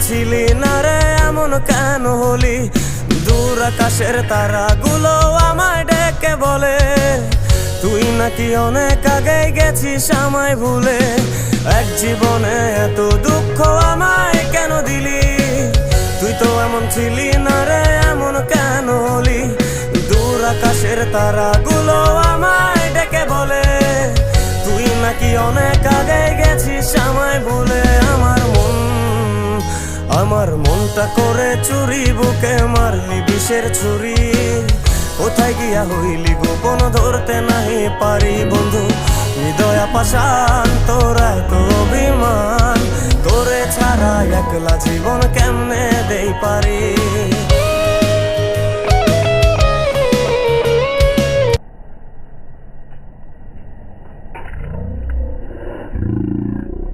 ছিলি না রে এমন কেন হলি? দূর আকাশের তারাগুলো আমায় ডেকে বলে তুই নাকি অনেক আগে গেছিস আমায় ভুলে। এক জীবনে এত দুঃখ আমায় কেন দিলি? তুই তো এমন ছিলি না রে এমন কেন হলি? দূর আকাশের তারাগুলো আমায় ডেকে বলে তুই নাকি অনেক আগে গেছিস আমায় ভুলে। আমার মনটা করে চুরি, বুকে মারলি বিষের ছুরি। কোথায় গিয়া হইলি গোপন ধরতে নাহি পারি বন্ধু। হৃদয় পাষাণ তোর এত অভিমান, তোরে ছাড়া একলা জীবন কেমনে দেই পারি?